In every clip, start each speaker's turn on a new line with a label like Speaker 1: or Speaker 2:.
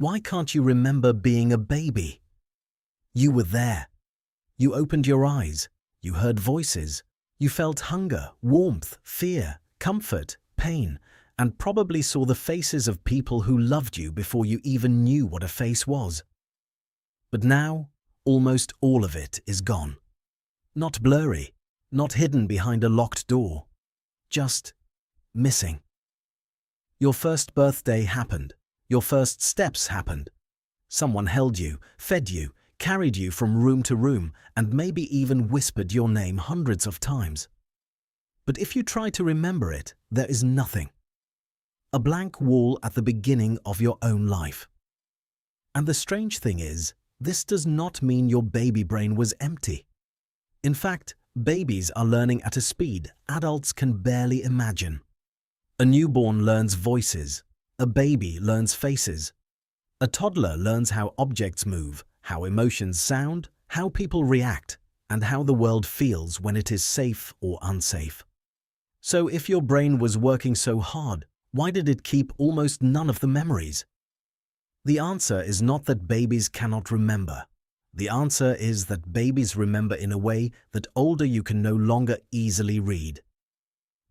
Speaker 1: Why can't you remember being a baby? You were there. You opened your eyes. You heard voices. You felt hunger, warmth, fear, comfort, pain, and probably saw the faces of people who loved you before you even knew what a face was. But now, almost all of it is gone. Not blurry, not hidden behind a locked door. Just missing. Your first birthday happened. Your first steps happened. Someone held you, fed you, carried you from room to room, and maybe even whispered your name hundreds of times. But if you try to remember it, there is nothing. A blank wall at the beginning of your own life. And the strange thing is, this does not mean your baby brain was empty. In fact, babies are learning at a speed adults can barely imagine. A newborn learns voices. A baby learns faces. A toddler learns how objects move, how emotions sound, how people react, and how the world feels when it is safe or unsafe. So if your brain was working so hard, why did it keep almost none of the memories? The answer is not that babies cannot remember. The answer is that babies remember in a way that older you can no longer easily read.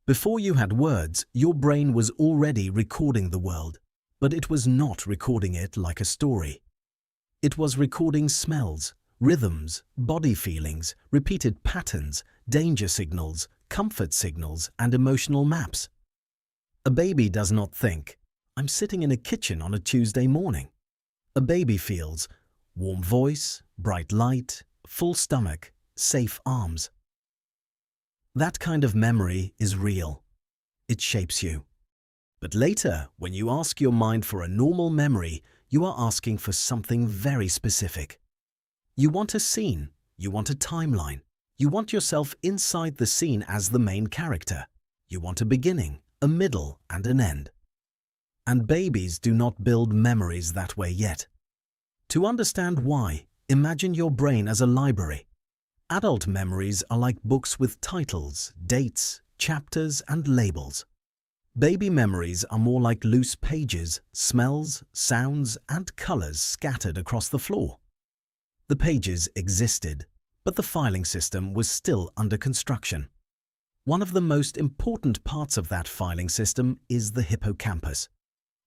Speaker 1: Before you had words, your brain was already recording the world, but it was not recording it like a story. It was recording smells, rhythms, body feelings, repeated patterns, danger signals, comfort signals, and emotional maps. A baby does not think, "I'm sitting in a kitchen on a Tuesday morning." A baby feels warm voice, bright light, full stomach, safe arms. That kind of memory is real. It shapes you. But later, when you ask your mind for a normal memory, you are asking for something very specific. You want a scene. You want a timeline. You want yourself inside the scene as the main character. You want a beginning, a middle, and an end. And babies do not build memories that way yet. To understand why, imagine your brain as a library. Adult memories are like books with titles, dates, chapters, and labels. Baby memories are more like loose pages, smells, sounds, and colors scattered across the floor. The pages existed, but the filing system was still under construction. One of the most important parts of that filing system is the hippocampus.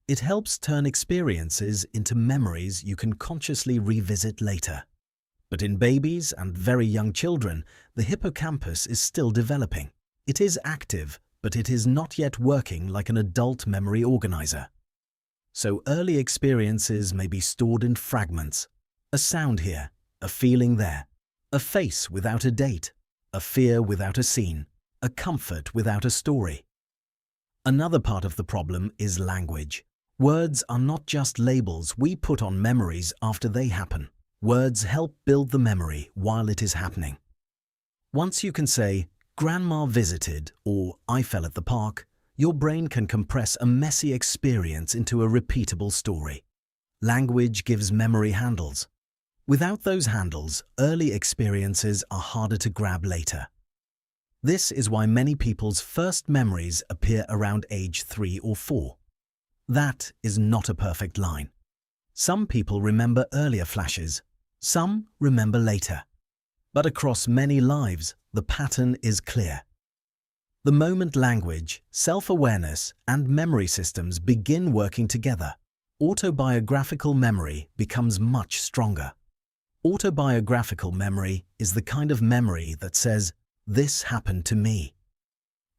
Speaker 1: It helps turn experiences into memories you can consciously revisit later. But in babies and very young children, the hippocampus is still developing. It is active, but it is not yet working like an adult memory organizer. So early experiences may be stored in fragments. A sound here, a feeling there, a face without a date, a fear without a scene, a comfort without a story. Another part of the problem is language. Words are not just labels we put on memories after they happen. Words help build the memory while it is happening. Once you can say, "Grandma visited," or "I fell at the park," your brain can compress a messy experience into a repeatable story. Language gives memory handles. Without those handles, early experiences are harder to grab later. This is why many people's first memories appear around age 3 or 4. That is not a perfect line. Some people remember earlier flashes. Some remember later. But across many lives, the pattern is clear. The moment language, self-awareness, and memory systems begin working together, autobiographical memory becomes much stronger. Autobiographical memory is the kind of memory that says, "This happened to me."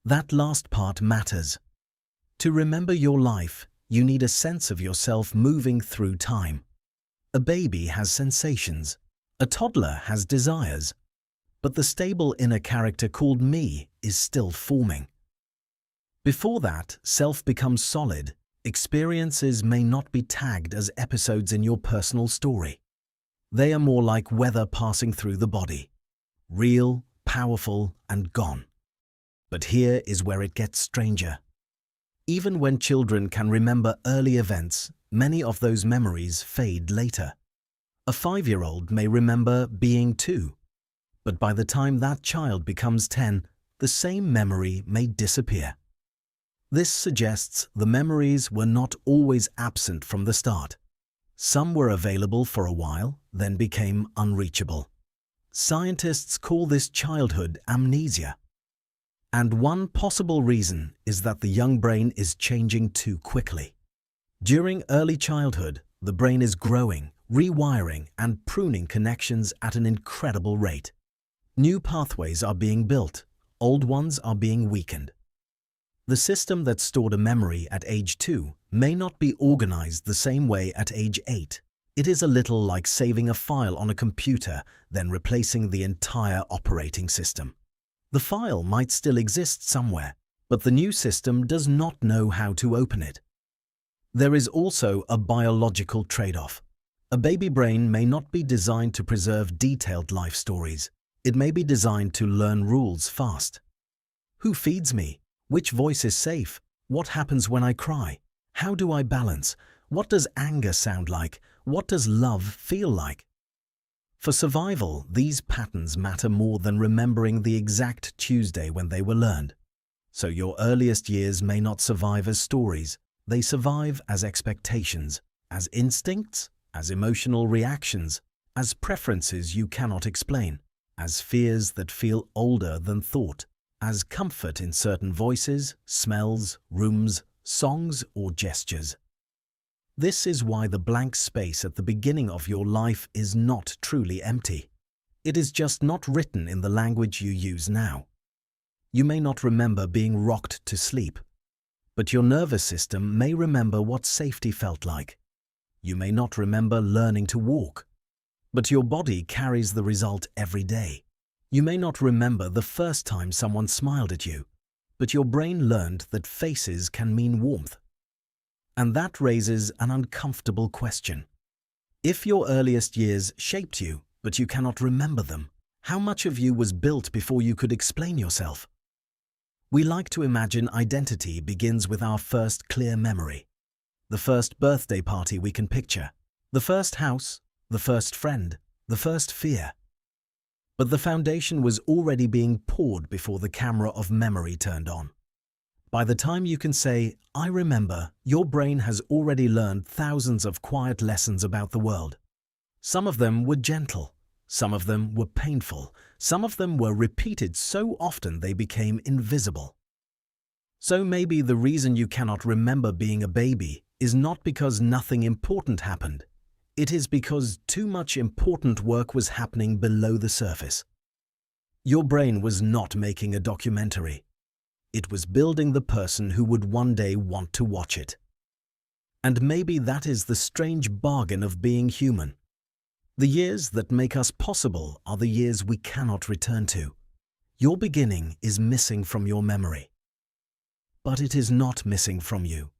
Speaker 1: That last part matters. To remember your life, you need a sense of yourself moving through time. A baby has sensations. A toddler has desires. But the stable inner character called me is still forming. Before that, self becomes solid. Experiences may not be tagged as episodes in your personal story. They are more like weather passing through the body. Real, powerful, and gone. But here is where it gets stranger. Even when children can remember early events, many of those memories fade later. A 5-year-old may remember being 2, but by the time that child becomes 10, the same memory may disappear. This suggests the memories were not always absent from the start. Some were available for a while, then became unreachable. Scientists call this childhood amnesia. And one possible reason is that the young brain is changing too quickly. During early childhood, the brain is growing, rewiring, and pruning connections at an incredible rate. New pathways are being built, old ones are being weakened. The system that stored a memory at age 2 may not be organized the same way at age 8. It is a little like saving a file on a computer, then replacing the entire operating system. The file might still exist somewhere, but the new system does not know how to open it. There is also a biological trade-off. A baby brain may not be designed to preserve detailed life stories. It may be designed to learn rules fast. Who feeds me? Which voice is safe? What happens when I cry? How do I balance? What does anger sound like? What does love feel like? For survival, these patterns matter more than remembering the exact Tuesday when they were learned. So your earliest years may not survive as stories. They survive as expectations, as instincts, as emotional reactions, as preferences you cannot explain, as fears that feel older than thought, as comfort in certain voices, smells, rooms, songs, or gestures. This is why the blank space at the beginning of your life is not truly empty. It is just not written in the language you use now. You may not remember being rocked to sleep, but your nervous system may remember what safety felt like. You may not remember learning to walk, but your body carries the result every day. You may not remember the first time someone smiled at you, but your brain learned that faces can mean warmth. And that raises an uncomfortable question. If your earliest years shaped you, but you cannot remember them, how much of you was built before you could explain yourself? We like to imagine identity begins with our first clear memory. The first birthday party we can picture, the first house, the first friend, the first fear. But the foundation was already being poured before the camera of memory turned on. By the time you can say, "I remember," your brain has already learned thousands of quiet lessons about the world. Some of them were gentle, some of them were painful, some of them were repeated so often they became invisible. So maybe the reason you cannot remember being a baby is not because nothing important happened. It is because too much important work was happening below the surface. Your brain was not making a documentary. It was building the person who would one day want to watch it. And maybe that is the strange bargain of being human. The years that make us possible are the years we cannot return to. Your beginning is missing from your memory. But it is not missing from you.